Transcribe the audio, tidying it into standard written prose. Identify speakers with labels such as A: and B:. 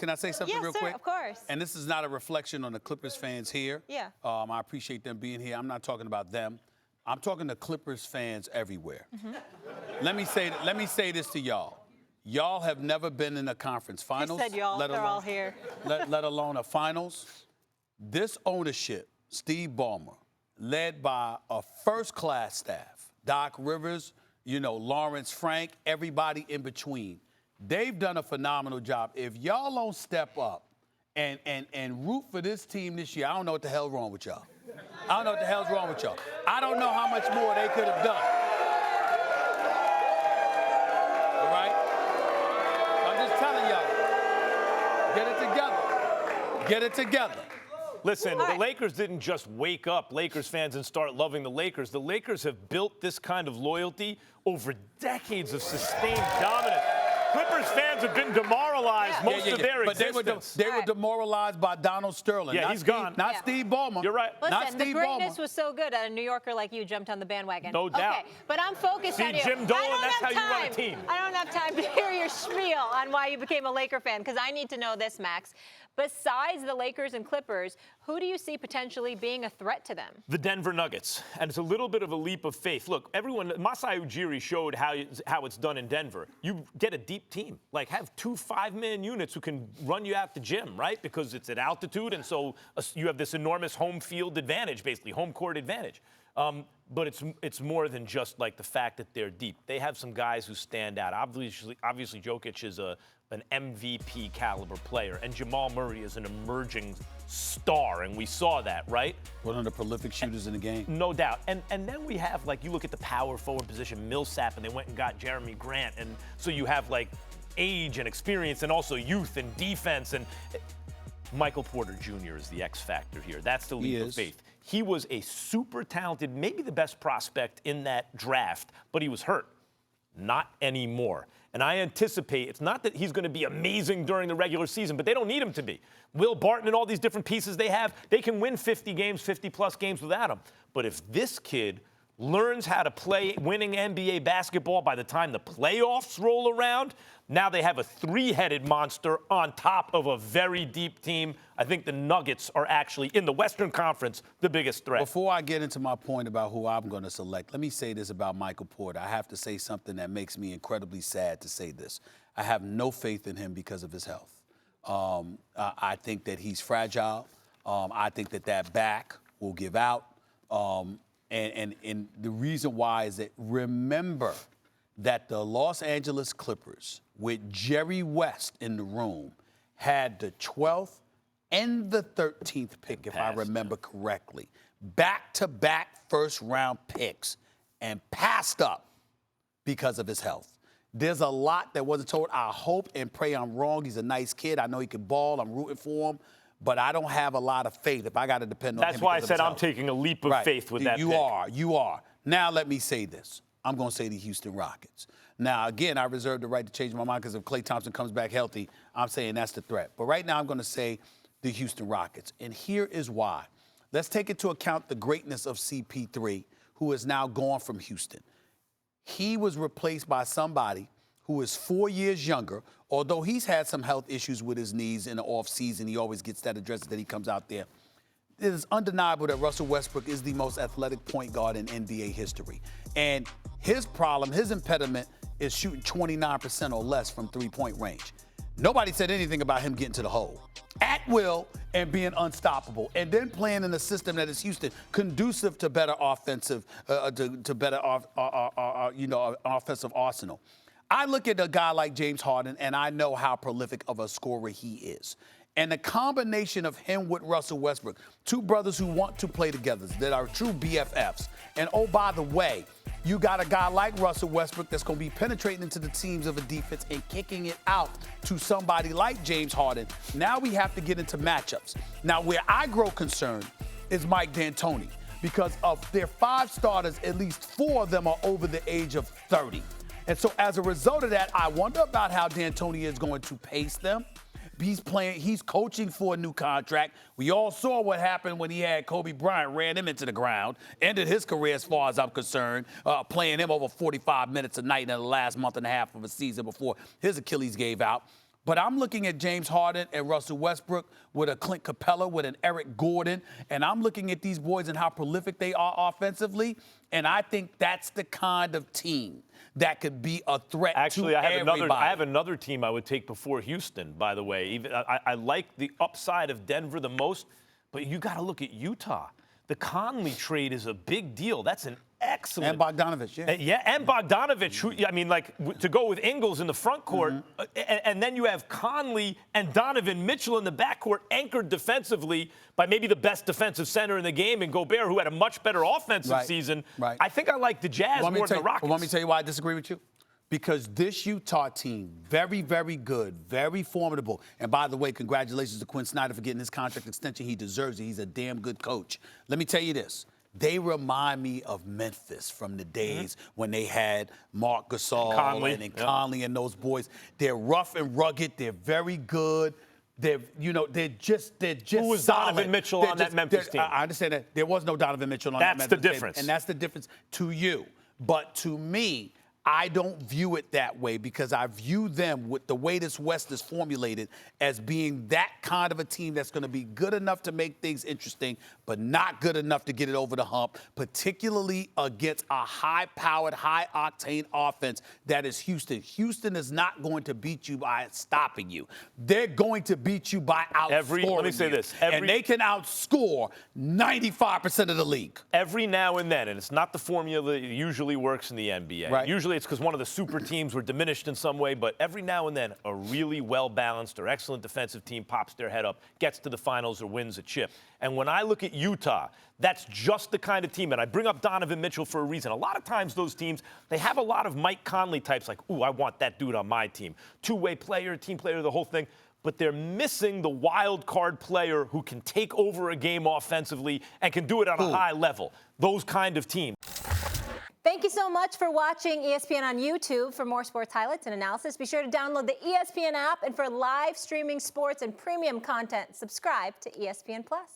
A: Can I say something real quick?
B: Yes, sir, of course.
A: And this is not a reflection on the Clippers fans here.
B: Yeah.
A: I appreciate them being here. I'm not talking about them. I'm talking to Clippers fans everywhere. Let me say this to y'all. Y'all have never been in a conference finals.
B: He said y'all, they're all here.
A: Let alone a finals. This ownership, Steve Ballmer, led by a first-class staff, Doc Rivers, Lawrence Frank, everybody in between. They've done a phenomenal job. If y'all don't step up and root for this team this year, I don't know what the hell's wrong with y'all. I don't know what the hell's wrong with y'all. I don't know how much more they could have done. All right? I'm just telling y'all, get it together. Get it together.
C: Listen, the Lakers didn't just wake up, Lakers fans, and start loving the Lakers. The Lakers have built this kind of loyalty over decades of sustained dominance. Clippers fans have been demoralized most of their existence.
A: They were demoralized by Donald Sterling.
C: Yeah, he's gone.
A: Not Steve Ballmer.
C: You're right.
B: Listen, the greatness was so good that a New Yorker like you jumped on the bandwagon.
C: No doubt.
B: Okay, but I'm focused on you.
C: Jim Dolan, that's how you run a team.
B: I don't have time to hear your spiel on why you became a Laker fan, because I need to know this, Max. Besides the Lakers and Clippers, who do you see potentially being a threat to them?
C: The Denver Nuggets. And it's a little bit of a leap of faith. Look, Masai Ujiri showed how it's done in Denver. You get a deep team. Like, have 2 5-man units who can run you out the gym, right? Because it's at altitude, and so you have this enormous home field advantage, basically, home court advantage. But it's more than just, like, the fact that they're deep. They have some guys who stand out. Obviously Jokic is an MVP caliber player, and Jamal Murray is an emerging star, and we saw that, right?
A: One of the prolific shooters in the game.
C: No doubt. And then we have, like, you look at the power forward position, Millsap, and they went and got Jeremy Grant, and so you have, like, age and experience and also youth and defense, and Michael Porter Jr. is the X factor here. That's the leap of faith. He was a super talented, maybe the best prospect in that draft, but he was hurt. Not anymore. And I anticipate, it's not that he's going to be amazing during the regular season, but they don't need him to be. Will Barton and all these different pieces they have, they can win 50 games, 50-plus games without him. But if this kid learns how to play winning NBA basketball by the time the playoffs roll around, now they have a 3-headed monster on top of a very deep team. I think the Nuggets are actually, in the Western Conference, the biggest threat.
A: Before I get into my point about who I'm going to select, let me say this about Michael Porter. I have to say something that makes me incredibly sad to say this. I have no faith in him because of his health. I think that he's fragile. I think that back will give out. And the reason why is that, remember that the Los Angeles Clippers, with Jerry West in the room, had the 12th and the 13th pick, if I remember correctly. Back-to-back first-round picks, and passed up because of his health. There's a lot that wasn't told. I hope and pray I'm wrong. He's a nice kid. I know he can ball. I'm rooting for him. But I don't have a lot of faith if I got to depend on him.
C: That's why I said I'm taking a leap of faith with that pick.
A: You are. Now let me say this. I'm going to say the Houston Rockets. Now, again, I reserve the right to change my mind because if Klay Thompson comes back healthy, I'm saying that's the threat. But right now I'm going to say the Houston Rockets. And here is why. Let's take into account the greatness of CP3, who is now gone from Houston. He was replaced by somebody who is 4 years younger, although he's had some health issues with his knees in the offseason. He always gets that addressed that he comes out there. It is undeniable that Russell Westbrook is the most athletic point guard in NBA history. And his problem, his impediment, is shooting 29% or less from three-point range. Nobody said anything about him getting to the hole at will and being unstoppable, and then playing in a system that is Houston, conducive to better offensive, offensive arsenal. I look at a guy like James Harden, and I know how prolific of a scorer he is. And the combination of him with Russell Westbrook, two brothers who want to play together, that are true BFFs. And oh, by the way, you got a guy like Russell Westbrook that's going to be penetrating into the teams of a defense and kicking it out to somebody like James Harden. Now we have to get into matchups. Now, where I grow concerned is Mike D'Antoni, because of their 5 starters, at least 4 of them are over the age of 30. And so as a result of that, I wonder about how D'Antoni is going to pace them. He's coaching for a new contract. We all saw what happened when he had Kobe Bryant, ran him into the ground, ended his career as far as I'm concerned, playing him over 45 minutes a night in the last month and a half of a season before his Achilles gave out. But I'm looking at James Harden and Russell Westbrook with a Clint Capella, with an Eric Gordon, and I'm looking at these boys and how prolific they are offensively, and I think that's the kind of team that could be a threat
C: Actually,
A: to
C: I
A: everybody.
C: have another team I would take before Houston, by the way. I like the upside of Denver the most, but you got to look at Utah. The Conley trade is a big deal. That's an excellent.
A: And Bogdanovich, yeah.
C: And Bogdanovich, who, I mean, like, to go with Ingles in the front court, and then you have Conley and Donovan Mitchell in the backcourt, anchored defensively by maybe the best defensive center in the game, and Gobert, who had a much better offensive season.
A: Right.
C: I think I like the Jazz more than the Rockets.
A: Let me tell you why I disagree with you. Because this Utah team, very, very good, very formidable. And by the way, congratulations to Quinn Snyder for getting his contract extension. He deserves it. He's a damn good coach. Let me tell you this. They remind me of Memphis from the days when they had Mark Gasol and Conley and those boys. They're rough and rugged. They're very good. They're just
C: Who was
A: solid.
C: Donovan Mitchell on that Memphis team?
A: I understand that. There was no Donovan Mitchell on that Memphis team.
C: That's the difference.
A: And that's the difference to you. But to me, I don't view it that way because I view them with the way this West is formulated as being that kind of a team that's going to be good enough to make things interesting, but not good enough to get it over the hump, particularly against a high-powered, high-octane offense that is Houston. Houston is not going to beat you by stopping you. They're going to beat you by outscoring you.
C: Let me say this.
A: And they can outscore 95% of the league.
C: Every now and then, and it's not the formula that usually works in the NBA.
A: Right.
C: Usually it's because one of the super teams were diminished in some way, but every now and then a really well-balanced or excellent defensive team pops their head up, gets to the finals, or wins a chip. And when I look at Utah, that's just the kind of team, and I bring up Donovan Mitchell for a reason. A lot of times those teams, they have a lot of Mike Conley types like, ooh, I want that dude on my team. Two-way player, team player, the whole thing. But they're missing the wild card player who can take over a game offensively and can do it on a high level. Those kind of teams.
B: Thank you so much for watching ESPN on YouTube. For more sports highlights and analysis, be sure to download the ESPN app. And for live streaming sports and premium content, subscribe to ESPN Plus.